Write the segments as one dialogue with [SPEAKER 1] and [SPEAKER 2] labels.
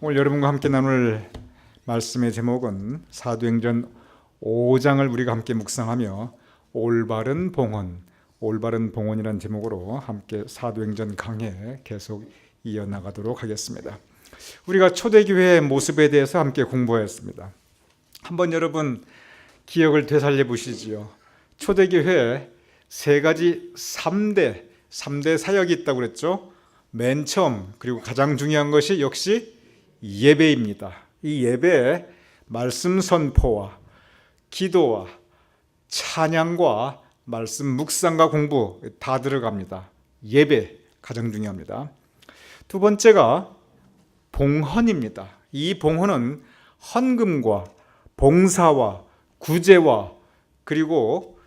[SPEAKER 1] 오늘 여러분과 함께 나눌 말씀의 제목은 사도행전 5장을 우리가 함께 묵상하며 올바른 봉헌이라는 제목으로 함께 사도행전 강해 계속 이어나가도록 하겠습니다. 우리가 초대교회의 모습에 대해서 함께 공부했습니다. 한번 여러분 기억을 되살려 보시지요. 초대교회에 세 가지 3대 사역이 있다고 그랬죠. 맨 처음 그리고 가장 중요한 것이 역시 예배입니다. 이 예배에 말씀 선포와 기도와 찬양과 말씀 묵상과 공부 다 들어갑니다. 예배 가장 중요합니다. 두 번째가 봉헌입니다. 이 봉헌은 헌금과 봉사와 구제와 그리고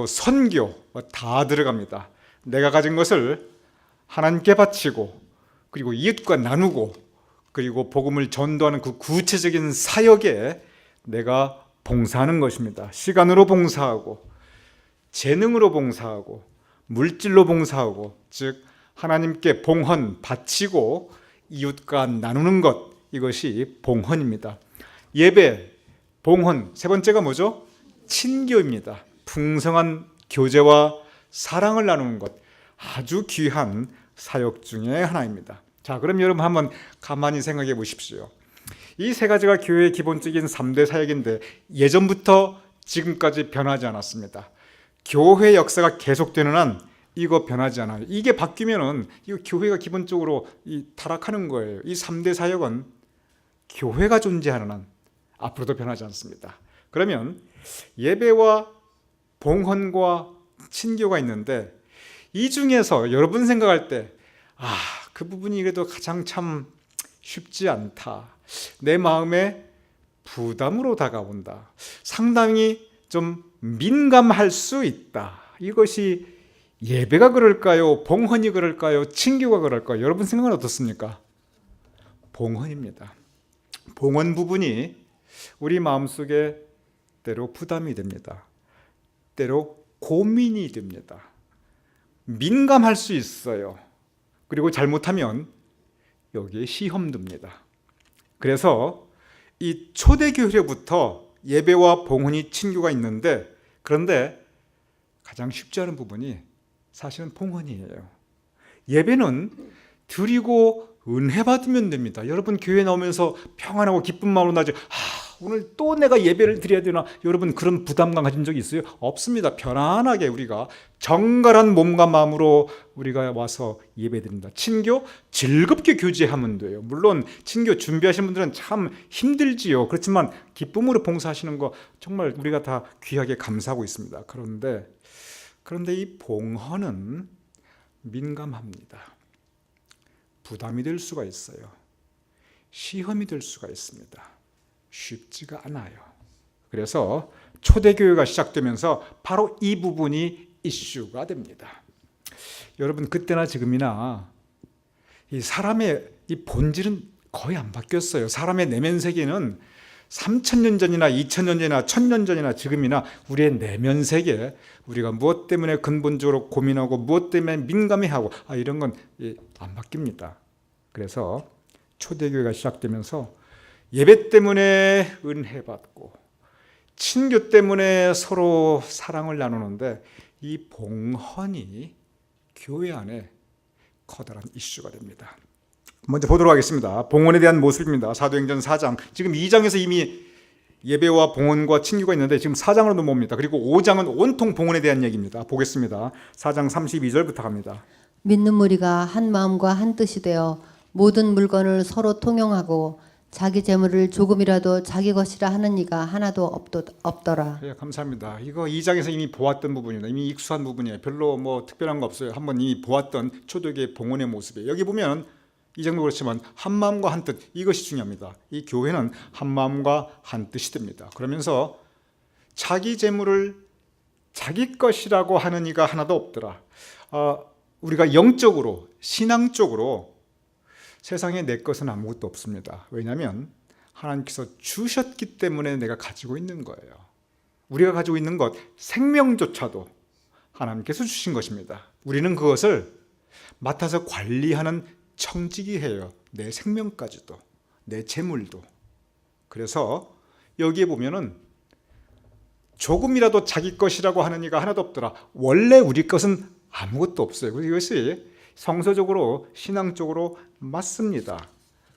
[SPEAKER 1] 선교 다 들어갑니다. 내가 가진 것을 하나님께 바치고 그리고 이웃과 나누고 그리고 복음을 전도하는 그 구체적인 사역에 내가 봉사하는 것입니다. 시간으로 봉사하고 재능으로 봉사하고 물질로 봉사하고 즉 하나님께 봉헌 바치고 이웃과 나누는 것, 이것이 봉헌입니다. 예배, 봉헌, 세 번째가 뭐죠? 친교입니다. 풍성한 교제와 사랑을 나누는 것, 아주 귀한 사역 중에 하나입니다. 자, 그럼 여러분 한번 가만히 생각해 보십시오. 이 세 가지가 교회의 기본적인 3대 사역인데 예전부터 지금까지 변하지 않았습니다. 교회 역사가 계속되는 한 이거 변하지 않아요. 이게 바뀌면은 이거 교회가 기본적으로 타락하는 거예요. 이 3대 사역은 교회가 존재하는 한 앞으로도 변하지 않습니다. 그러면 예배와 봉헌과 친교가 있는데 이 중에서 여러분 생각할 때 그 부분이 그래도 가장 참 쉽지 않다. 내 마음에 부담으로 다가온다. 상당히 좀 민감할 수 있다. 이것이 예배가 그럴까요? 봉헌이 그럴까요? 친교가 그럴까요? 여러분 생각은 어떻습니까? 봉헌입니다. 봉헌 부분이 우리 마음속에 때로 부담이 됩니다. 때로 고민이 됩니다. 민감할 수 있어요. 그리고 잘못하면 여기에 시험 듭니다. 그래서 이 초대교회부터 예배와 봉헌이 친교가 있는데 그런데 가장 쉽지 않은 부분이 사실은 봉헌이에요. 예배는 드리고 은혜 받으면 됩니다. 여러분 교회 나오면서 평안하고 기쁜 마음으로 나죠. 오늘 또 내가 예배를 드려야 되나? 여러분 그런 부담감 가진 적이 있어요? 없습니다. 편안하게 우리가 정갈한 몸과 마음으로 우리가 와서 예배드립니다. 친교 즐겁게 교제하면 돼요. 물론 친교 준비하시는 분들은 참 힘들지요. 그렇지만 기쁨으로 봉사하시는 거 정말 우리가 다 귀하게 감사하고 있습니다. 그런데 이 봉헌은 민감합니다. 부담이 될 수가 있어요. 시험이 될 수가 있습니다. 쉽지가 않아요. 그래서 초대교회가 시작되면서 바로 이 부분이 이슈가 됩니다. 여러분 그때나 지금이나 이 사람의 이 본질은 거의 안 바뀌었어요. 사람의 내면 세계는 3000년 전이나 2000년 전이나 1000년 전이나 지금이나 우리의 내면 세계, 우리가 무엇 때문에 근본적으로 고민하고 무엇 때문에 민감해하고 이런 건 안 바뀝니다. 그래서 초대교회가 시작되면서 예배 때문에 은혜 받고 친교 때문에 서로 사랑을 나누는데 이 봉헌이 교회 안에 커다란 이슈가 됩니다. 먼저 보도록 하겠습니다. 봉헌에 대한 모습입니다. 사도행전 4장. 지금 2장에서 이미 예배와 봉헌과 친교가 있는데 지금 4장으로 넘어옵니다. 그리고 5장은 온통 봉헌에 대한 얘기입니다. 보겠습니다. 4장 32절부터 갑니다.
[SPEAKER 2] 믿는 무리가 한 마음과 한 뜻이 되어 모든 물건을 서로 통용하고 자기 재물을 조금이라도 자기 것이라 하는 이가 하나도 없더라.
[SPEAKER 1] 예, 감사합니다. 이거 2장에서 이미 보았던 부분입니다. 이미 익숙한 부분이에요. 별로 특별한 거 없어요. 한번 이미 보았던 초대교회 봉헌의 모습이에요. 여기 보면 2장도 그렇지만 한 마음과 한 뜻, 이것이 중요합니다. 이 교회는 한 마음과 한 뜻이 됩니다. 그러면서 자기 재물을 자기 것이라고 하는 이가 하나도 없더라. 우리가 영적으로 신앙적으로 세상에 내 것은 아무것도 없습니다. 왜냐하면 하나님께서 주셨기 때문에 내가 가지고 있는 거예요. 우리가 가지고 있는 것, 생명조차도 하나님께서 주신 것입니다. 우리는 그것을 맡아서 관리하는 청지기해요. 내 생명까지도, 내 재물도. 그래서 여기에 보면은 조금이라도 자기 것이라고 하는 이가 하나도 없더라. 원래 우리 것은 아무것도 없어요. 그래서 이것이 성서적으로 신앙적으로 맞습니다.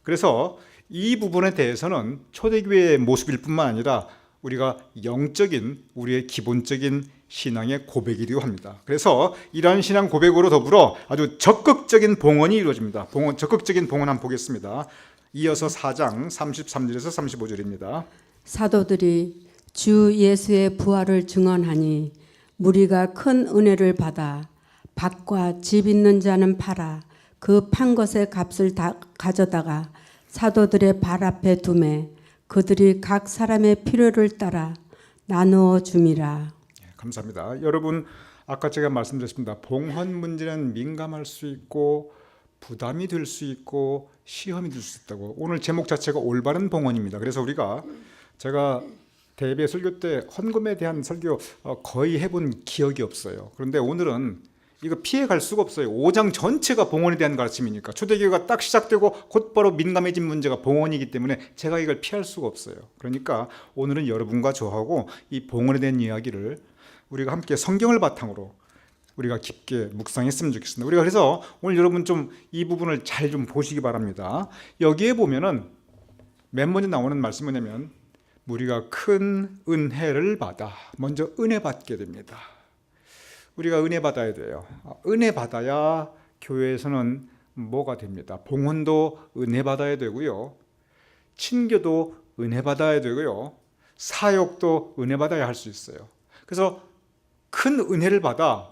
[SPEAKER 1] 그래서 이 부분에 대해서는 초대교회의 모습일 뿐만 아니라 우리가 영적인 우리의 기본적인 신앙의 고백이기도 합니다. 그래서 이러한 신앙 고백으로 더불어 아주 적극적인 봉헌이 이루어집니다. 적극적인 봉헌 한번 보겠습니다. 이어서 4장 33절에서 35절입니다.
[SPEAKER 3] 사도들이 주 예수의 부활을 증언하니 무리가 큰 은혜를 받아 밭과 집 있는 자는 팔아 그 판 것의 값을 다 가져다가 사도들의 발 앞에 두매 그들이 각 사람의 필요를 따라 나누어 줌이라.
[SPEAKER 1] 감사합니다. 여러분, 아까 제가 말씀드렸습니다. 봉헌 문제는 민감할 수 있고 부담이 될 수 있고 시험이 될 수 있다고. 오늘 제목 자체가 올바른 봉헌입니다. 그래서 제가 대배 설교 때 헌금에 대한 설교 거의 해본 기억이 없어요. 그런데 오늘은 이거 피해갈 수가 없어요. 5장 전체가 봉헌에 대한 가르침이니까. 초대교회가 딱 시작되고 곧바로 민감해진 문제가 봉헌이기 때문에 제가 이걸 피할 수가 없어요. 그러니까 오늘은 여러분과 저하고 이 봉헌에 대한 이야기를 우리가 함께 성경을 바탕으로 우리가 깊게 묵상했으면 좋겠습니다. 우리가 그래서 오늘 여러분 좀 이 부분을 잘 좀 보시기 바랍니다. 여기에 보면은 맨 먼저 나오는 말씀은 뭐냐면 우리가 큰 은혜를 받아. 먼저 은혜 받게 됩니다. 우리가 은혜 받아야 돼요. 은혜 받아야 교회에서는 뭐가 됩니다. 봉헌도 은혜 받아야 되고요. 친교도 은혜 받아야 되고요. 사역도 은혜 받아야 할 수 있어요. 그래서 큰 은혜를 받아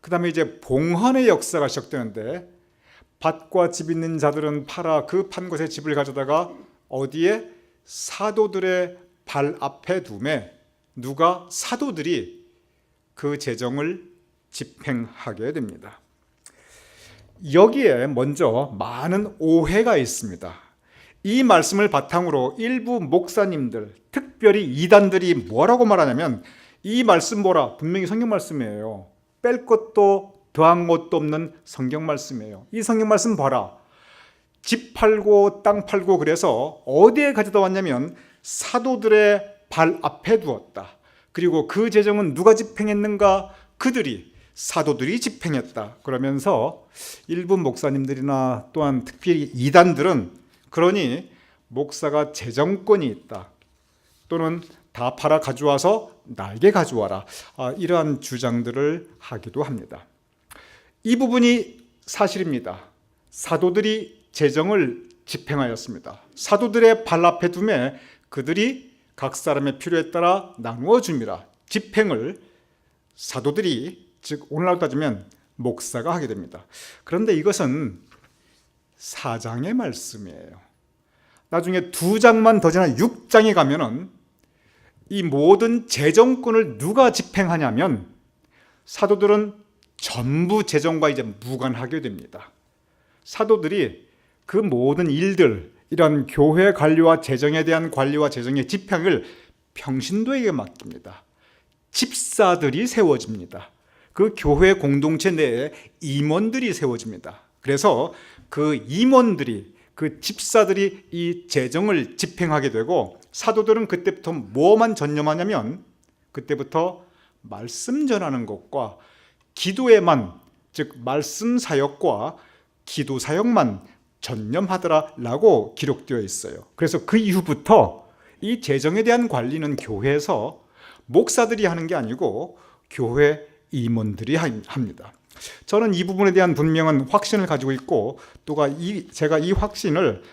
[SPEAKER 1] 그 다음에 이제 봉헌의 역사가 시작되는데 밭과 집 있는 자들은 팔아 그 판 곳의 집을 가져다가 어디에? 사도들의 발 앞에 두매 누가? 사도들이 그 재정을 집행하게 됩니다. 여기에 먼저 많은 오해가 있습니다. 이 말씀을 바탕으로 일부 목사님들, 특별히 이단들이 뭐라고 말하냐면 이 말씀 보라, 분명히 성경 말씀이에요. 뺄 것도 더한 것도 없는 성경 말씀이에요. 이 성경 말씀 봐라. 집 팔고 땅 팔고 그래서 어디에 가져다 왔냐면 사도들의 발 앞에 두었다. 그리고 그 재정은 누가 집행했는가? 사도들이 집행했다. 그러면서 일부 목사님들이나 또한 특별히 이단들은 그러니 목사가 재정권이 있다. 또는 다 팔아 가져와서 나에게 가져와라. 이러한 주장들을 하기도 합니다. 이 부분이 사실입니다. 사도들이 재정을 집행하였습니다. 사도들의 발 앞에 두매 그들이 각 사람의 필요에 따라 나누어 줍니다. 집행을 사도들이, 즉 오늘날 따지면 목사가 하게 됩니다. 그런데 이것은 4장의 말씀이에요. 나중에 2장만 더 지나 6장에 가면은 이 모든 재정권을 누가 집행하냐면 사도들은 전부 재정과 이제 무관하게 됩니다. 사도들이 그 모든 일들, 이런 교회 관리와 재정에 대한 관리와 재정의 집행을 평신도에게 맡깁니다. 집사들이 세워집니다. 그 교회 공동체 내에 임원들이 세워집니다. 그래서 그 임원들이, 그 집사들이 이 재정을 집행하게 되고 사도들은 그때부터 뭐만 전념하냐면 그때부터 말씀 전하는 것과 기도에만, 즉 말씀 사역과 기도 사역만 전념하더라라고 기록되어 있어요. 그래서 그 이후부터 이 재정에 대한 관리는 교회에서 목사들이 하는 게 아니고 교회 임원들이 합니다. 저는 이 부분에 대한 분명한 확신을 가지고 있고 제가 이 확신을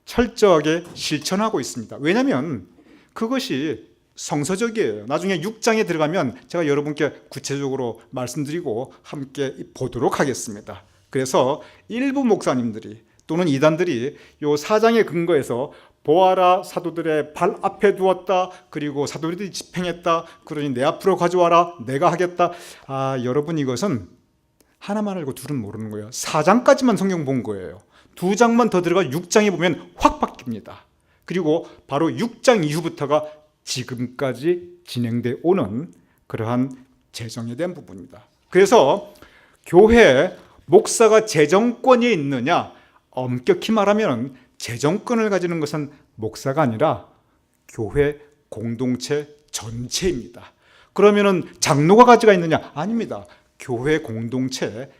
[SPEAKER 1] 철저하게 실천하고 있습니다. 왜냐하면 그것이 성서적이에요. 나중에 6장에 들어가면 제가 여러분께 구체적으로 말씀드리고 함께 보도록 하겠습니다. 그래서 일부 목사님들이 또는 이단들이 이 4장의 근거에서 보아라, 사도들의 발 앞에 두었다, 그리고 사도들이 집행했다, 그러니 내 앞으로 가져와라, 내가 하겠다. 여러분, 이것은 하나만 알고 둘은 모르는 거예요. 4장까지만 성경 본 거예요. 2장만 더 들어가 6장에 보면 확 바뀝니다. 그리고 바로 6장 이후부터가 지금까지 진행되어 오는 그러한 재정에 대한 부분입니다. 그래서 교회 목사가 재정권이 있느냐? 엄격히 말하면 재정권을 가지는 것은 목사가 아니라 교회 공동체 전체입니다. 그러면은 장로가 가지가 있느냐? 아닙니다. 교회 공동체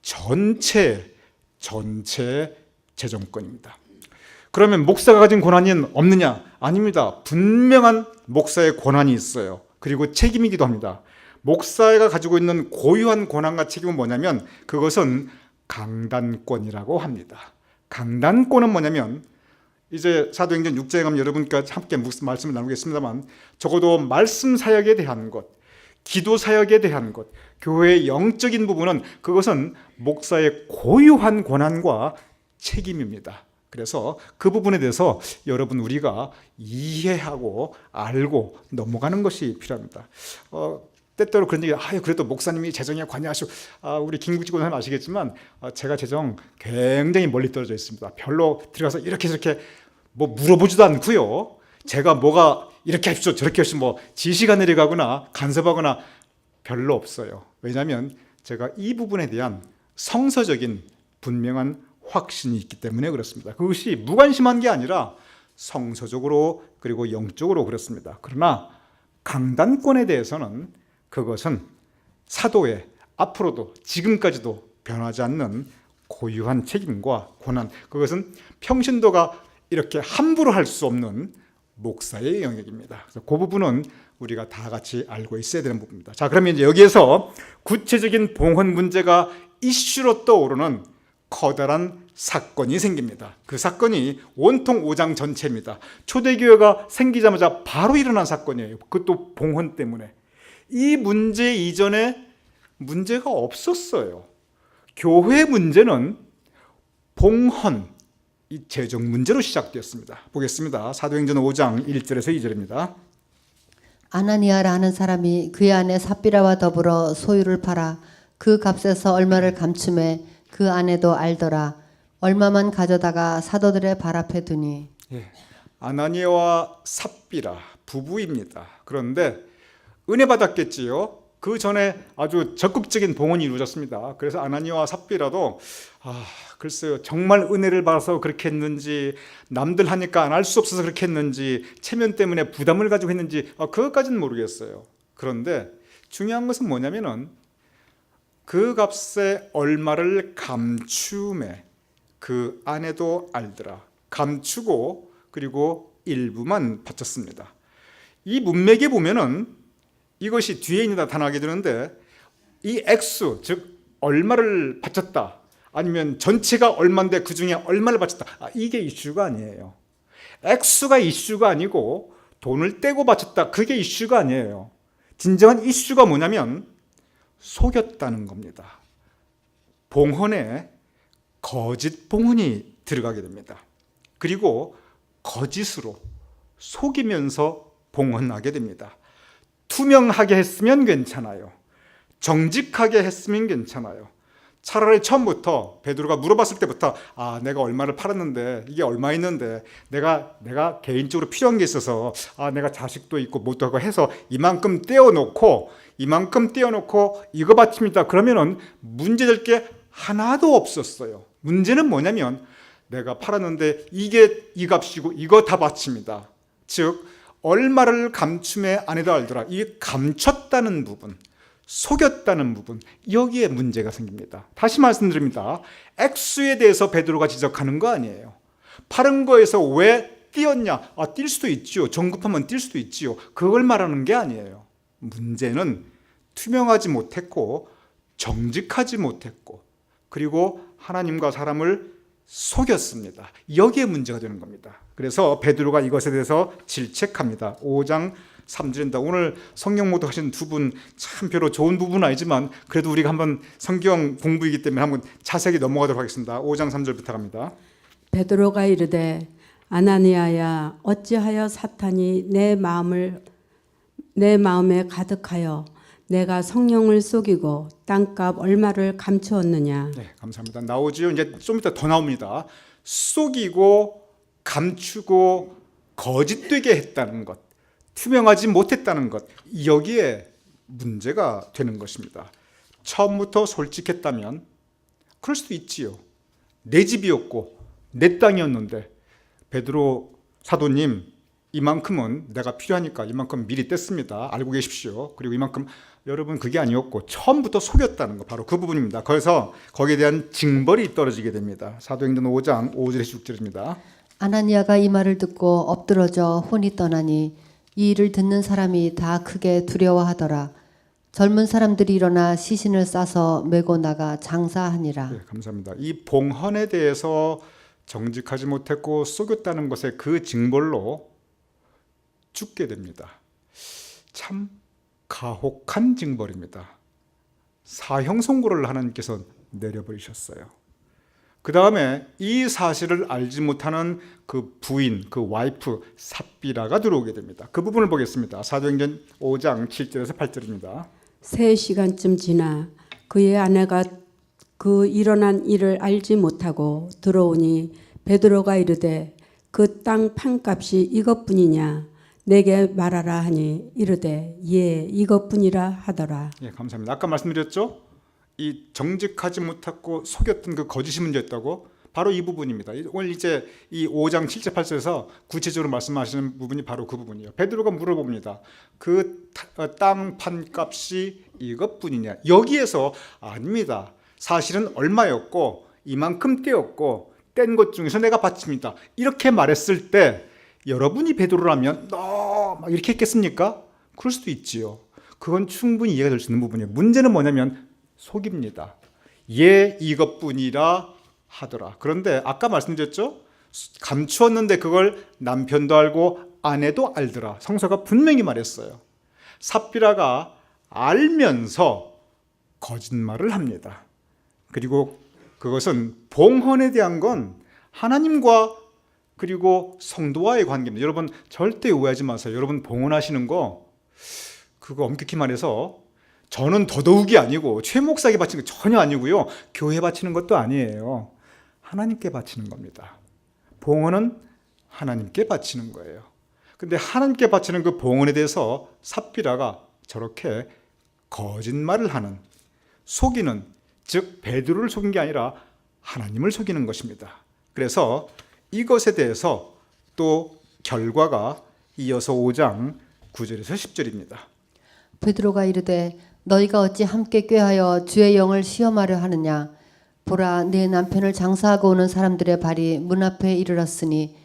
[SPEAKER 1] 전체 재정권입니다. 그러면 목사가 가진 권한이 없느냐? 아닙니다. 분명한 목사의 권한이 있어요. 그리고 책임이기도 합니다. 목사가 가지고 있는 고유한 권한과 책임은 뭐냐면 그것은 강단권이라고 합니다. 강단권은 뭐냐면 이제 사도행전 6장에 가면 여러분과 함께 말씀을 나누겠습니다만 적어도 말씀 사역에 대한 것, 기도 사역에 대한 것, 교회의 영적인 부분은 그것은 목사의 고유한 권한과 책임입니다. 그래서 그 부분에 대해서 여러분 우리가 이해하고 알고 넘어가는 것이 필요합니다. 때때로 그런 얘기, 그래도 목사님이 재정에 관여하시고, 우리 김국지 권사님 아시겠지만 제가 재정 굉장히 멀리 떨어져 있습니다. 별로 들어가서 이렇게 저렇게 뭐 물어보지도 않고요. 제가 뭐가 이렇게 하십시오 저렇게 하십시오 뭐 지시가 내려가거나 간섭하거나 별로 없어요. 왜냐하면 제가 이 부분에 대한 성서적인 분명한 확신이 있기 때문에 그렇습니다. 그것이 무관심한 게 아니라 성서적으로 그리고 영적으로 그렇습니다. 그러나 강단권에 대해서는 그것은 사도의 앞으로도 지금까지도 변하지 않는 고유한 책임과 권한, 그것은 평신도가 이렇게 함부로 할 수 없는 목사의 영역입니다. 그래서 그 부분은 우리가 다 같이 알고 있어야 되는 부분입니다. 자, 그러면 이제 여기에서 구체적인 봉헌 문제가 이슈로 떠오르는 커다란 사건이 생깁니다. 그 사건이 온통 5장 전체입니다. 초대교회가 생기자마자 바로 일어난 사건이에요. 그것도 봉헌 때문에. 이 문제 이전에 문제가 없었어요. 교회 문제는 봉헌, 이 재정 문제로 시작되었습니다. 보겠습니다. 사도행전 5장 1절에서 2절입니다.
[SPEAKER 2] 아나니아라는 사람이 그의 아내 삽비라와 더불어 소유를 팔아 그 값에서 얼마를 감춤해 그 아내도 알더라. 얼마만 가져다가 사도들의 발 앞에 두니.
[SPEAKER 1] 아나니아와 삽비라 부부입니다. 그런데 은혜 받았겠지요. 그 전에 아주 적극적인 봉헌이 이루어졌습니다. 그래서 아나니아와 삽비라도 글쎄요, 정말 은혜를 받아서 그렇게 했는지, 남들 하니까 안 할 수 없어서 그렇게 했는지, 체면 때문에 부담을 가지고 했는지 그것까지는 모르겠어요. 그런데 중요한 것은 뭐냐면은 그 값에 얼마를 감춤해 그 아내도 알더라. 감추고 그리고 일부만 바쳤습니다. 이 문맥에 보면은 이것이 뒤에 나타나게 되는데 이 액수, 즉 얼마를 바쳤다, 아니면 전체가 얼마인데 그 중에 얼마를 바쳤다, 이게 이슈가 아니에요. 액수가 이슈가 아니고 돈을 떼고 바쳤다, 그게 이슈가 아니에요. 진정한 이슈가 뭐냐면 속였다는 겁니다. 봉헌에 거짓 봉헌이 들어가게 됩니다. 그리고 거짓으로 속이면서 봉헌하게 됩니다. 투명하게 했으면 괜찮아요. 정직하게 했으면 괜찮아요. 차라리 처음부터 베드로가 물어봤을 때부터 내가 얼마를 팔았는데 이게 얼마 있는데 내가 개인적으로 필요한 게 있어서 내가 자식도 있고 뭣도 하고 해서 이만큼 떼어놓고 이거 바칩니다. 그러면은 문제될 게 하나도 없었어요. 문제는 뭐냐면 내가 팔았는데 이게 이 값이고 이거 다 바칩니다. 즉 얼마를 감춤해 아내도 알더라. 이 감췄다는 부분, 속였다는 부분, 여기에 문제가 생깁니다. 다시 말씀드립니다. 액수에 대해서 베드로가 지적하는 거 아니에요. 파는 거에서 왜 띄었냐? 뛸 수도 있지요. 정급하면 뛸 수도 있지요. 그걸 말하는 게 아니에요. 문제는 투명하지 못했고 정직하지 못했고 그리고 하나님과 사람을 속였습니다. 여기에 문제가 되는 겁니다. 그래서 베드로가 이것에 대해서 질책합니다. 5장 3절입니다. 오늘 성경 모독하신 두 분 참 별로 좋은 부분은 아니지만 그래도 우리가 한번 성경 공부이기 때문에 한번 자세하게 넘어가도록 하겠습니다. 5장 3절부터 갑니다.
[SPEAKER 3] 베드로가 이르되 아나니아야 어찌하여 사탄이 내 마음에 가득하여 내가 성령을 속이고 땅값 얼마를 감추었느냐.
[SPEAKER 1] 네, 감사합니다. 나오지요. 이제 좀 이따 더 나옵니다. 속이고 감추고 거짓되게 했다는 것, 투명하지 못했다는 것, 여기에 문제가 되는 것입니다. 처음부터 솔직했다면 그럴 수도 있지요. 내 집이었고 내 땅이었는데 베드로 사도님, 이만큼은 내가 필요하니까 이만큼 미리 뗐습니다. 알고 계십시오. 그리고 이만큼, 여러분 그게 아니었고 처음부터 속였다는 거, 바로 그 부분입니다. 그래서 거기에 대한 징벌이 떨어지게 됩니다. 사도행전 5장 5절에서 6절입니다.
[SPEAKER 2] 아나니아가 이 말을 듣고 엎드러져 혼이 떠나니 이 일을 듣는 사람이 다 크게 두려워하더라. 젊은 사람들이 일어나 시신을 싸서 메고 나가 장사하니라.
[SPEAKER 1] 네, 감사합니다. 이 봉헌에 대해서 정직하지 못했고 속였다는 것에 그 징벌로 죽게 됩니다. 참 가혹한 징벌입니다. 사형 선고를 하나님께서 내려버리셨어요. 그 다음에 이 사실을 알지 못하는 그 부인, 그 와이프 삽비라가 들어오게 됩니다. 그 부분을 보겠습니다. 사도행전 5장 7절에서 8절입니다.
[SPEAKER 3] 3시간쯤 지나 그의 아내가 그 일어난 일을 알지 못하고 들어오니 베드로가 이르되 그 땅 판값이 이것뿐이냐 내게 말하라 하니 이르되 예 이것뿐이라 하더라.
[SPEAKER 1] 예, 감사합니다. 아까 말씀드렸죠? 이 정직하지 못하고 속였던 그 거짓이 문제였다고. 바로 이 부분입니다. 오늘 이제 이 5장 7절 8절에서 구체적으로 말씀하시는 부분이 바로 그 부분이에요. 베드로가 물어봅니다. 그 땅 판값이 이것뿐이냐? 여기에서 아닙니다. 사실은 얼마였고 이만큼 떼었고 뗀 것 중에서 내가 바칩니다. 이렇게 말했을 때 여러분이 베드로라면 너 막 이렇게 했겠습니까? 그럴 수도 있지요. 그건 충분히 이해가 될 수 있는 부분이에요. 문제는 뭐냐면 속입니다. 예 이것뿐이라 하더라. 그런데 아까 말씀드렸죠? 감추었는데 그걸 남편도 알고 아내도 알더라. 성서가 분명히 말했어요. 삽비라가 알면서 거짓말을 합니다. 그리고 그것은 봉헌에 대한 건 하나님과 그리고 성도와의 관계입니다. 여러분 절대 오해하지 마세요. 여러분 봉헌하시는 거 그거 엄격히 말해서 저는 더더욱이 아니고 최 목사에게 바치는 거 전혀 아니고요. 교회에 바치는 것도 아니에요. 하나님께 바치는 겁니다. 봉헌은 하나님께 바치는 거예요. 근데 하나님께 바치는 그 봉헌에 대해서 삽비라가 저렇게 거짓말을 하는, 속이는, 즉 베드로를 속인 게 아니라 하나님을 속이는 것입니다. 그래서 이것에 대해서 또 결과가 이어서 5장 9절에서 10절입니다.
[SPEAKER 2] 베드로가 이르되 너희가 어찌 함께 꾀하여 주의 영을 시험하려 하느냐. 보라 내 남편을 장사하고 오는 사람들의 발이 문 앞에 이르렀으니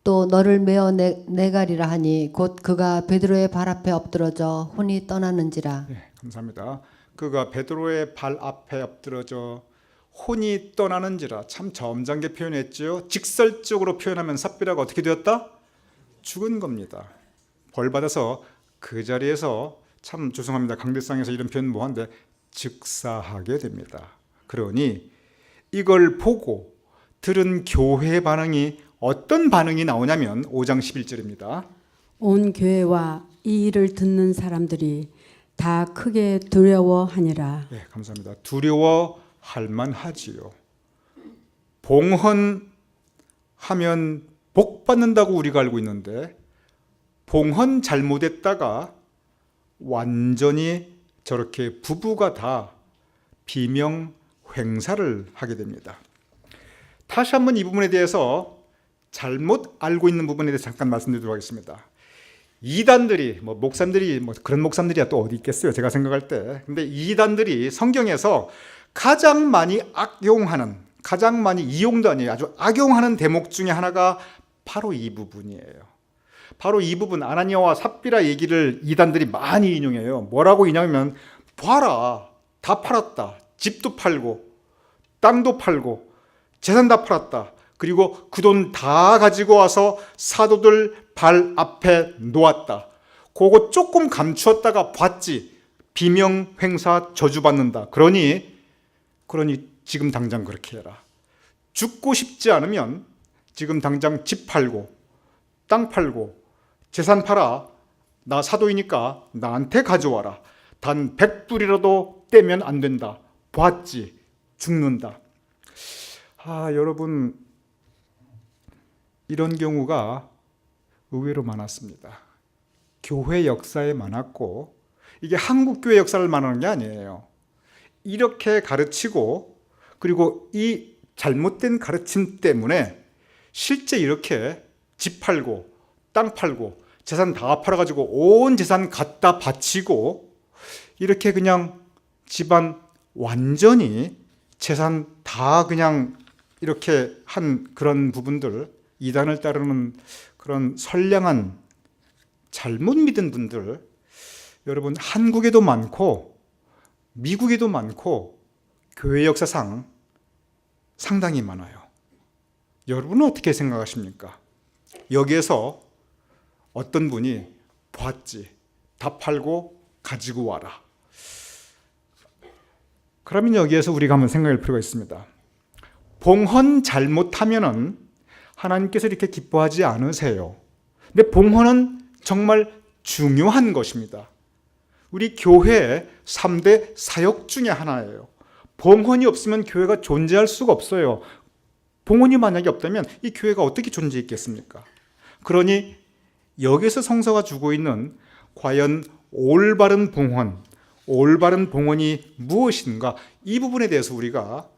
[SPEAKER 2] 또 너를 메어 내가리라 하니 곧 그가 베드로의 발 앞에 엎드러져 혼이 떠나는지라.
[SPEAKER 1] 네, 감사합니다. 그가 베드로의 발 앞에 엎드러져 혼이 떠나는지라. 참 점잖게 표현했죠. 직설적으로 표현하면 삽비라가 어떻게 되었다? 죽은 겁니다. 벌 받아서 그 자리에서, 참 죄송합니다. 강대상에서 이런 표현 뭐한데, 즉사하게 됩니다. 그러니 이걸 보고 들은 교회의 반응이 어떤 반응이 나오냐면 5장 11절입니다.
[SPEAKER 3] 온 교회와 이 일을 듣는 사람들이 다 크게 두려워하니라.
[SPEAKER 1] 네, 감사합니다. 두려워할 만하지요. 봉헌하면 복 받는다고 우리가 알고 있는데 봉헌 잘못했다가 완전히 저렇게 부부가 다 비명 횡사를 하게 됩니다. 다시 한번 이 부분에 대해서 잘못 알고 있는 부분에 대해서 잠깐 말씀드리도록 하겠습니다. 이단들이, 목사님들이, 그런 목사님들이야 또 어디 있겠어요, 제가 생각할 때. 근데 이단들이 성경에서 가장 많이 악용하는, 가장 많이 이용도 아니에요, 아주 악용하는 대목 중에 하나가 바로 이 부분이에요. 바로 이 부분, 아나니아와 삽비라 얘기를 이단들이 많이 인용해요. 뭐라고 인용하면, 봐라, 다 팔았다. 집도 팔고 땅도 팔고 재산 다 팔았다. 그리고 그 돈 다 가지고 와서 사도들 발 앞에 놓았다. 그거 조금 감추었다가 봤지. 비명 횡사 저주받는다. 그러니 지금 당장 그렇게 해라. 죽고 싶지 않으면 지금 당장 집 팔고 땅 팔고 재산 팔아. 나 사도이니까 나한테 가져와라. 단 100불이라도 떼면 안 된다. 봤지. 죽는다. 여러분, 이런 경우가 의외로 많았습니다. 교회 역사에 많았고, 이게 한국 교회 역사를 말하는 게 아니에요. 이렇게 가르치고, 그리고 이 잘못된 가르침 때문에 실제 이렇게 집 팔고 땅 팔고 재산 다 팔아가지고 온 재산 갖다 바치고 이렇게 그냥 집안 완전히 재산 다 그냥 이렇게 한 그런 부분들, 이단을 따르는 그런 선량한 잘못 믿은 분들, 여러분 한국에도 많고 미국에도 많고 교회 역사상 상당히 많아요. 여러분은 어떻게 생각하십니까? 여기에서 어떤 분이 봤지, 다 팔고 가지고 와라. 그러면 여기에서 우리가 한번 생각할 필요가 있습니다. 봉헌 잘못하면은 하나님께서 이렇게 기뻐하지 않으세요. 근데 봉헌은 정말 중요한 것입니다. 우리 교회의 3대 사역 중에 하나예요. 봉헌이 없으면 교회가 존재할 수가 없어요. 봉헌이 만약에 없다면 이 교회가 어떻게 존재했겠습니까? 그러니 여기서 성서가 주고 있는 과연 올바른 봉헌이 무엇인가, 이 부분에 대해서 우리가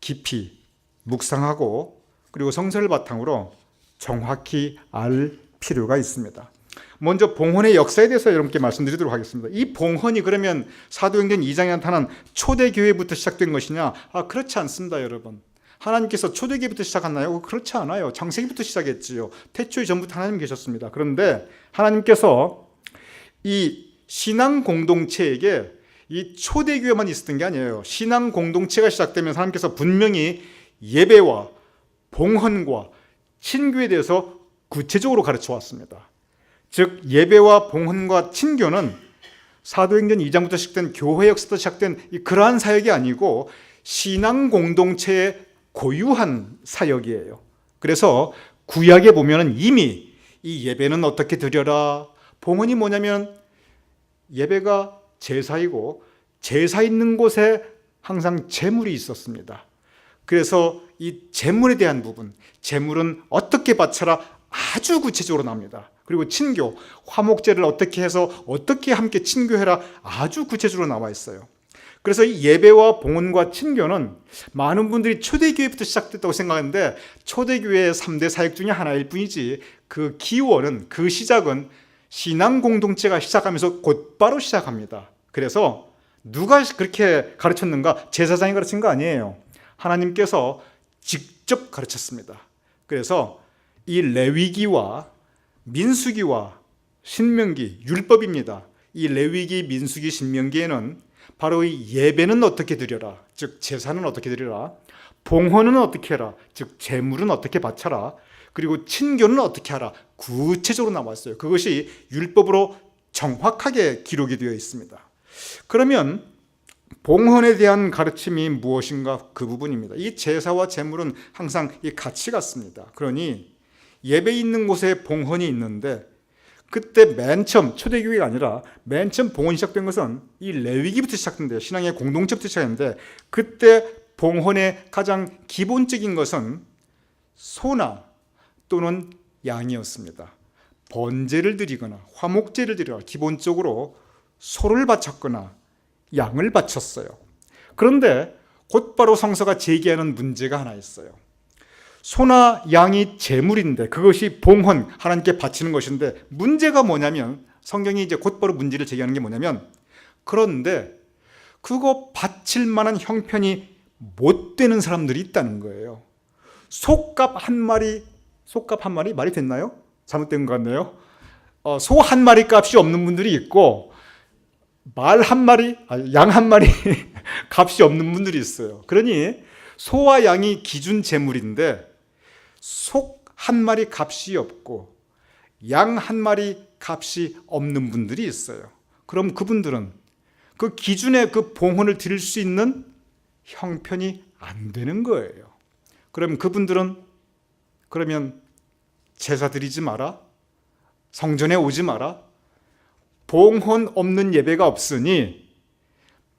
[SPEAKER 1] 깊이 묵상하고 그리고 성서를 바탕으로 정확히 알 필요가 있습니다. 먼저 봉헌의 역사에 대해서 여러분께 말씀드리도록 하겠습니다. 이 봉헌이 그러면 사도행전 2장에 나타난 초대교회부터 시작된 것이냐? 그렇지 않습니다, 여러분. 하나님께서 초대교회부터 시작했나요? 그렇지 않아요. 창세기부터 시작했지요. 태초에 전부터 하나님 계셨습니다. 그런데 하나님께서 이 신앙 공동체에게 이 초대교회만 있었던 게 아니에요. 신앙 공동체가 시작되면 하나님께서 분명히 예배와 봉헌과 친교에 대해서 구체적으로 가르쳐 왔습니다. 즉 예배와 봉헌과 친교는 사도행전 2장부터 시작된 교회 역사부터 시작된 그러한 사역이 아니고 신앙 공동체의 고유한 사역이에요. 그래서 구약에 보면 이미 이 예배는 어떻게 드려라, 봉헌이 뭐냐면 예배가 제사이고 제사 있는 곳에 항상 제물이 있었습니다. 그래서 이 제물에 대한 부분, 제물은 어떻게 바쳐라 아주 구체적으로 나옵니다. 그리고 친교, 화목제를 어떻게 해서 어떻게 함께 친교해라 아주 구체적으로 나와 있어요. 그래서 이 예배와 봉헌과 친교는 많은 분들이 초대교회부터 시작됐다고 생각하는데 초대교회의 3대 사역 중에 하나일 뿐이지 그 기원은, 그 시작은 신앙 공동체가 시작하면서 곧바로 시작합니다. 그래서 누가 그렇게 가르쳤는가? 제사장이 가르친 거 아니에요. 하나님께서 직접 가르쳤습니다. 그래서 이 레위기와 민수기와 신명기, 율법입니다. 이 레위기, 민수기, 신명기에는 바로 이 예배는 어떻게 드려라, 즉 제사는 어떻게 드려라, 봉헌은 어떻게 해라, 즉 제물은 어떻게 바쳐라, 그리고 친교는 어떻게 하라 구체적으로 나왔어요. 그것이 율법으로 정확하게 기록이 되어 있습니다. 그러면 봉헌에 대한 가르침이 무엇인가, 그 부분입니다. 이 제사와 제물은 항상 같이 갔습니다. 그러니 예배 있는 곳에 봉헌이 있는데 그때 맨 처음 초대교회가 아니라 맨 처음 봉헌이 시작된 것은 이 레위기부터 시작된대요. 신앙의 공동체부터 시작했는데 그때 봉헌의 가장 기본적인 것은 소나 또는 양이었습니다. 번제를 드리거나 화목제를 드리거나 기본적으로 소를 바쳤거나 양을 바쳤어요. 그런데 곧바로 성서가 제기하는 문제가 하나 있어요. 소나 양이 제물인데 그것이 봉헌, 하나님께 바치는 것인데 문제가 뭐냐면 성경이 이제 곧바로 문제를 제기하는 게 뭐냐면 그런데 그거 바칠 만한 형편이 못 되는 사람들이 있다는 거예요. 소값 한 마리 말이 됐나요? 잘못된 것 같네요. 소 한 마리 값이 없는 분들이 있고 양 한 마리 값이 없는 분들이 있어요. 그러니 소와 양이 기준 제물인데 소 한 마리 값이 없고 양 한 마리 값이 없는 분들이 있어요. 그럼 그분들은 그 기준의 그 봉헌을 드릴 수 있는 형편이 안 되는 거예요. 그럼 그분들은 그러면 제사 드리지 마라, 성전에 오지 마라, 봉헌 없는 예배가 없으니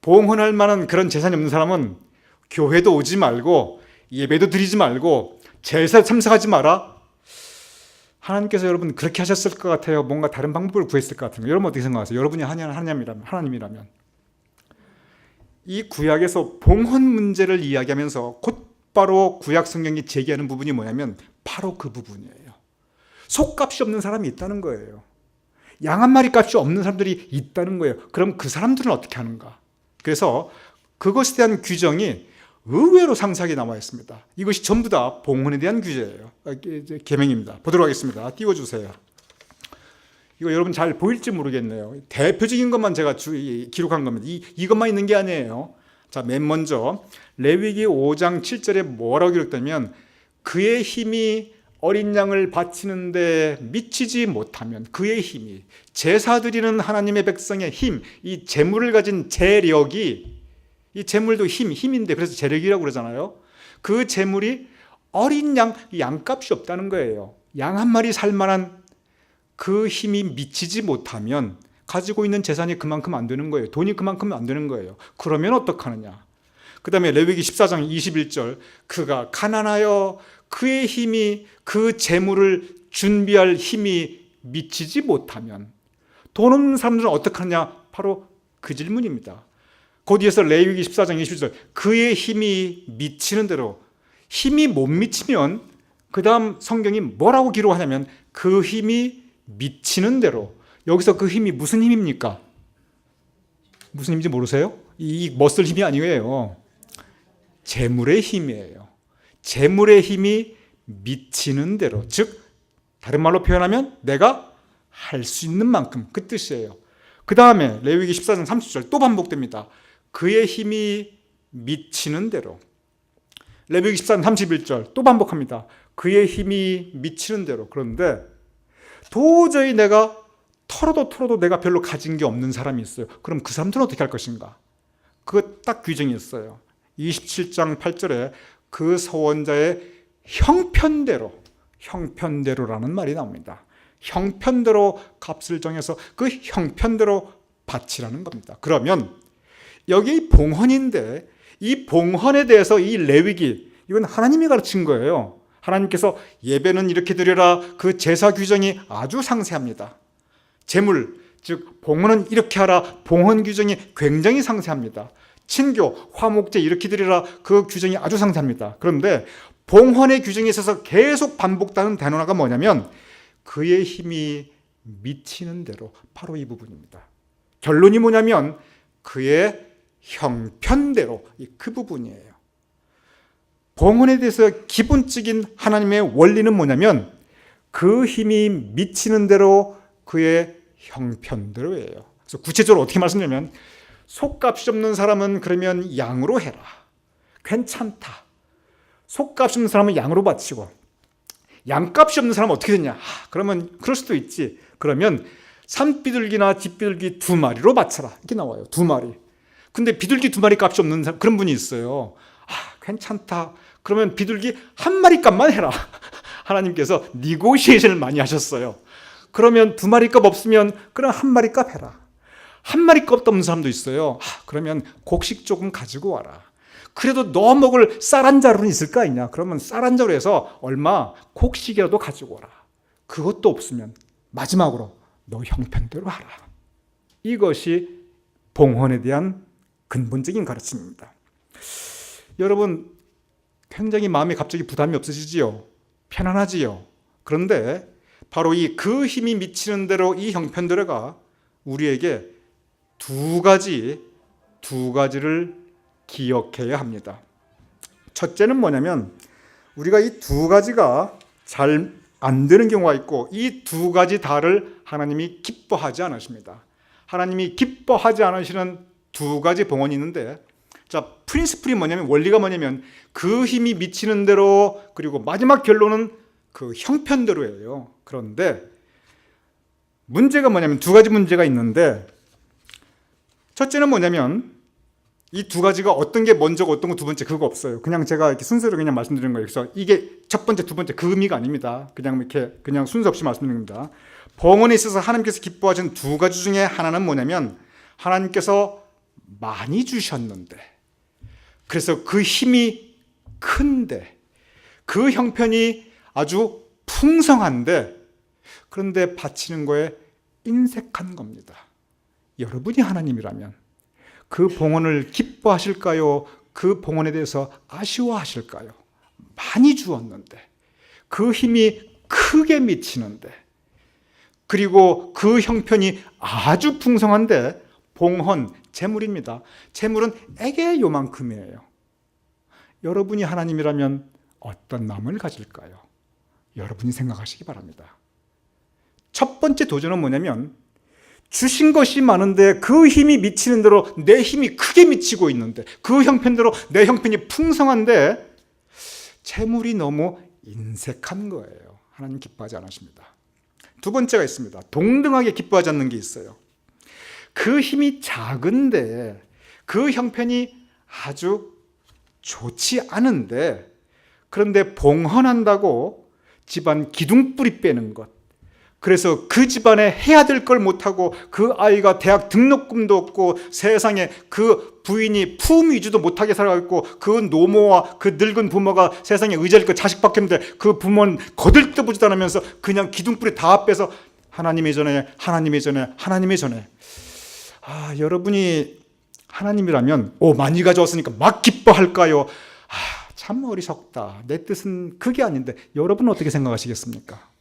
[SPEAKER 1] 봉헌할 만한 그런 재산이 없는 사람은 교회도 오지 말고 예배도 드리지 말고 제사에 참석하지 마라. 하나님께서 여러분 그렇게 하셨을 것 같아요? 뭔가 다른 방법을 구했을 것 같아요? 여러분 어떻게 생각하세요? 여러분이 하나님이라면 이 구약에서 봉헌 문제를 이야기하면서 곧바로 구약 성경이 제기하는 부분이 뭐냐면 바로 그 부분이에요. 속값이 없는 사람이 있다는 거예요. 양 한 마리 값이 없는 사람들이 있다는 거예요. 그럼 그 사람들은 어떻게 하는가? 그래서 그것에 대한 규정이 의외로 상세하게 나와 있습니다. 이것이 전부 다 봉헌에 대한 규제예요. 계명입니다. 보도록 하겠습니다. 띄워주세요. 이거 여러분 잘 보일지 모르겠네요. 대표적인 것만 제가 기록한 겁니다. 이것만 있는 게 아니에요. 자, 맨 먼저 레위기 5장 7절에 뭐라고 기록되면 그의 힘이 어린 양을 바치는데 미치지 못하면 그의 힘이 제사 드리는 하나님의 백성의 힘, 이 재물을 가진 재력이 이 재물도 힘인데 그래서 재력이라고 그러잖아요. 그 재물이 어린 양값이 없다는 거예요. 양 한 마리 살 만한 그 힘이 미치지 못하면 가지고 있는 재산이 그만큼 안 되는 거예요. 돈이 그만큼 안 되는 거예요. 그러면 어떡하느냐? 그 다음에 레위기 14장 21절 그가 가난하여 그의 힘이 그 재물을 준비할 힘이 미치지 못하면 돈 없는 사람들은 어떡하느냐? 바로 그 질문입니다. 거기에서 레위기 14장 21절 그의 힘이 미치는 대로 힘이 못 미치면 그 다음 성경이 뭐라고 기록하냐면 그 힘이 미치는 대로 여기서 그 힘이 무슨 힘입니까? 무슨 힘인지 모르세요? 이 멋쓸 힘이 아니에요. 재물의 힘이에요. 재물의 힘이 미치는 대로 즉 다른 말로 표현하면 내가 할 수 있는 만큼 그 뜻이에요. 그 다음에 레위기 14장 30절 또 반복됩니다. 그의 힘이 미치는 대로 레위기 14장 31절 또 반복합니다. 그의 힘이 미치는 대로 그런데 도저히 내가 털어도 내가 별로 가진 게 없는 사람이 있어요. 그럼 그 사람들은 어떻게 할 것인가? 그거 딱 규정이 있어요. 27장 8절에 그 서원자의 형편대로라는 말이 나옵니다. 형편대로 값을 정해서 그 형편대로 바치라는 겁니다. 그러면 여기 봉헌인데 이 봉헌에 대해서 이 레위기 이건 하나님이 가르친 거예요. 하나님께서 예배는 이렇게 드려라 그 제사 규정이 아주 상세합니다. 제물 즉 봉헌은 이렇게 하라 봉헌 규정이 굉장히 상세합니다. 친교 화목제 이렇게 드리라 그 규정이 아주 상세합니다. 그런데 봉헌의 규정에 있어서 계속 반복되는 단어가 뭐냐면 그의 힘이 미치는 대로 바로 이 부분입니다. 결론이 뭐냐면 그의 형편대로 그 부분이에요. 봉헌에 대해서 기본적인 하나님의 원리는 뭐냐면 그 힘이 미치는 대로 그의 형편대로예요. 그래서 구체적으로 어떻게 말씀드리면 속값이 없는 사람은 그러면 양으로 해라. 괜찮다. 속값이 없는 사람은 양으로 바치고 양값이 없는 사람은 어떻게 되냐? 그러면 그럴 수도 있지. 그러면 산비둘기나 뒷비둘기 2마리로 바쳐라. 이렇게 나와요. 2마리. 근데 비둘기 2마리 값이 없는 사람, 그런 분이 있어요. 괜찮다. 그러면 비둘기 1마리 값만 해라. 하나님께서 니고시에이션을 많이 하셨어요. 그러면 2마리 값 없으면 그럼 1마리 값 해라. 1마리 값도 없는 사람도 있어요. 그러면 곡식 조금 가지고 와라. 그래도 너 먹을 쌀 한 자루는 있을까 있냐? 그러면 쌀 한 자루에서 얼마 곡식이라도 가지고 오라. 그것도 없으면 마지막으로 너 형편대로 하라. 이것이 봉헌에 대한 근본적인 가르침입니다. 여러분 굉장히 마음에 갑자기 부담이 없으시지요? 편안하지요? 그런데 바로 이 그 힘이 미치는 대로 이 형편대로가 우리에게 두 가지를 기억해야 합니다. 첫째는 뭐냐면 우리가 이 두 가지가 잘 안 되는 경우가 있고 이 두 가지 다를 하나님이 기뻐하지 않으십니다. 하나님이 기뻐하지 않으시는 두 가지 봉헌이 있는데 자, 프린시플이 뭐냐면 원리가 뭐냐면 그 힘이 미치는 대로 그리고 마지막 결론은 그 형편대로예요. 그런데 문제가 뭐냐면 두 가지 문제가 있는데 첫째는 뭐냐면 이 두 가지가 어떤 게 먼저고 어떤 거 두 번째 그거 없어요. 그냥 제가 이렇게 순서로 그냥 말씀드리는 거예요. 그래서 이게 첫 번째, 두 번째 그 의미가 아닙니다. 그냥 순서 없이 말씀드리는 겁니다. 봉헌에 있어서 하나님께서 기뻐하신 두 가지 중에 하나는 뭐냐면 하나님께서 많이 주셨는데 그래서 그 힘이 큰데 그 형편이 아주 풍성한데 그런데 바치는 거에 인색한 겁니다. 여러분이 하나님이라면 그 봉헌을 기뻐하실까요? 그 봉헌에 대해서 아쉬워하실까요? 많이 주었는데 그 힘이 크게 미치는데, 그리고 그 형편이 아주 풍성한데 봉헌, 재물입니다. 재물은 애게 요만큼이에요. 여러분이 하나님이라면 어떤 마음을 가질까요? 여러분이 생각하시기 바랍니다. 첫 번째 도전은 뭐냐면, 주신 것이 많은데 그 힘이 미치는 대로 내 힘이 크게 미치고 있는데, 그 형편대로 내 형편이 풍성한데 재물이 너무 인색한 거예요. 하나님 기뻐하지 않으십니다. 두 번째가 있습니다. 동등하게 기뻐하지 않는 게 있어요. 그 힘이 작은데 그 형편이 아주 좋지 않은데, 그런데 봉헌한다고 집안 기둥뿌리 빼는 것, 그래서 그 집안에 해야 될 걸 못하고 그 아이가 대학 등록금도 없고 세상에 그 부인이 품 위주도 못하게 살아가고 그 노모와 그 늙은 부모가 세상에 의지할 것 자식밖에 없는데 그 부모는 거들떠보지도 않으면서 그냥 기둥뿌리 다 빼서 하나님의 전에 하나님의 전에 하나님의 전에. 여러분이 하나님이라면 많이 가져왔으니까 막 기뻐할까요? 참 어리석다. 내 뜻은 그게 아닌데. 여러분은 어떻게 생각하시겠습니까?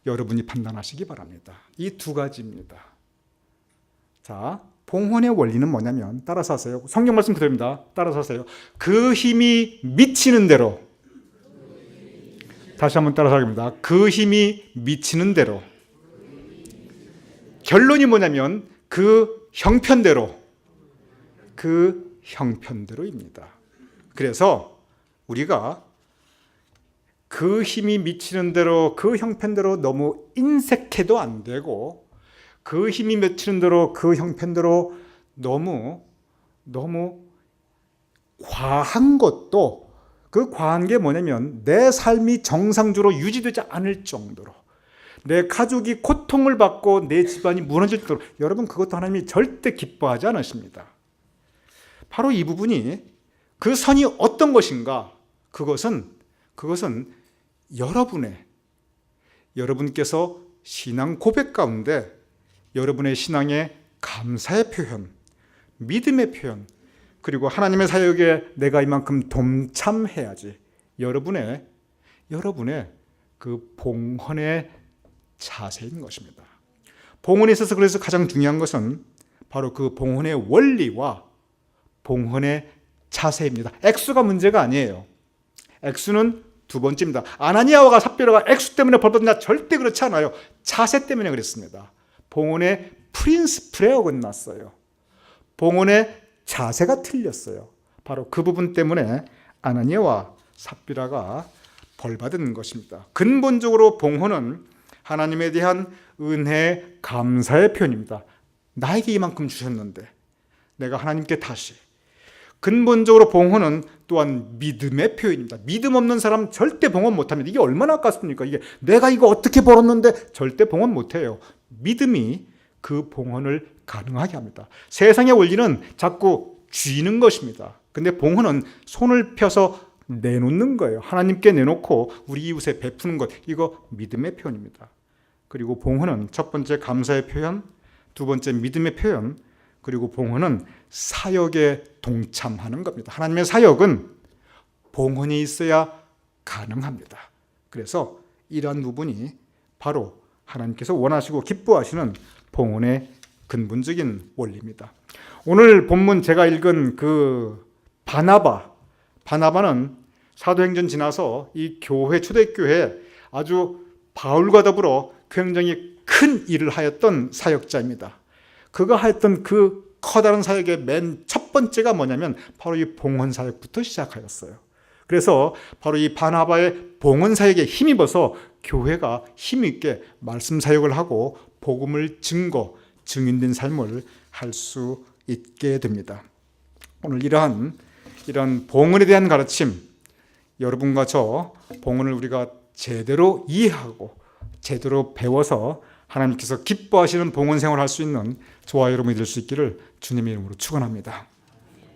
[SPEAKER 1] 여러분이 판단하시기 바랍니다. 이 두 가지입니다. 자, 봉헌의 원리는 뭐냐면, 따라서 하세요. 성경 말씀 그대로입니다. 따라서 하세요. 그 힘이 미치는 대로. 다시 한번 따라서 하겠습니다. 그 힘이 미치는 대로. 결론이 뭐냐면 그 형편대로. 그 형편대로입니다. 그래서 우리가 그 힘이 미치는 대로, 그 형편대로 너무 인색해도 안 되고, 그 힘이 미치는 대로, 그 형편대로 너무 과한 것도, 그 과한 게 뭐냐면 내 삶이 정상적으로 유지되지 않을 정도로, 내 가족이 고통을 받고 내 집안이 무너질 정도로, 여러분 그것도 하나님이 절대 기뻐하지 않으십니다. 바로 이 부분이, 그 선이 어떤 것인가, 그것은 여러분께서 신앙 고백 가운데 여러분의 신앙의 감사의 표현, 믿음의 표현, 그리고 하나님의 사역에 내가 이만큼 동참해야지, 여러분의 그 봉헌의 자세인 것입니다. 봉헌에 있어서 그래서 가장 중요한 것은 바로 그 봉헌의 원리와 봉헌의 자세입니다. 액수가 문제가 아니에요. 액수는 두 번째입니다. 아나니아와 삽비라가 액수 때문에 벌받았냐? 절대 그렇지 않아요. 자세 때문에 그랬습니다. 봉헌의 프린스플에 어긋났어요. 봉헌의 자세가 틀렸어요. 바로 그 부분 때문에 아나니아와 삽비라가 벌받은 것입니다. 근본적으로 봉헌은 하나님에 대한 은혜, 감사의 표현입니다. 나에게 이만큼 주셨는데 내가 하나님께 다시. 근본적으로 봉헌은 또한 믿음의 표현입니다. 믿음 없는 사람 절대 봉헌 못합니다. 이게 얼마나 아깝습니까? 이게 내가 이거 어떻게 벌었는데 절대 봉헌 못해요. 믿음이 그 봉헌을 가능하게 합니다. 세상의 원리는 자꾸 쥐는 것입니다. 근데 봉헌은 손을 펴서 내놓는 거예요. 하나님께 내놓고 우리 이웃에 베푸는 것, 이거 믿음의 표현입니다. 그리고 봉헌은 첫 번째 감사의 표현, 두 번째 믿음의 표현, 그리고 봉헌은 사역에 동참하는 겁니다. 하나님의 사역은 봉헌이 있어야 가능합니다. 그래서 이러한 부분이 바로 하나님께서 원하시고 기뻐하시는 봉헌의 근본적인 원리입니다. 오늘 본문 제가 읽은 그 바나바는 사도행전 지나서 이 교회, 초대교회에 아주 바울과 더불어 굉장히 큰 일을 하였던 사역자입니다. 그가 하였던 그 커다란 사역의 맨 첫 번째가 뭐냐면 바로 이 봉헌 사역부터 시작하였어요. 그래서 바로 이 바나바의 봉헌 사역에 힘입어서 교회가 힘있게 말씀 사역을 하고 복음을 증인된 삶을 할 수 있게 됩니다. 오늘 이러한 봉헌에 대한 가르침, 여러분과 저 봉헌을 우리가 제대로 이해하고 제대로 배워서 하나님께서 기뻐하시는 봉헌 생활을 할 수 있는 저와 여러분이 될 수 있기를 주님의 이름으로 축원합니다.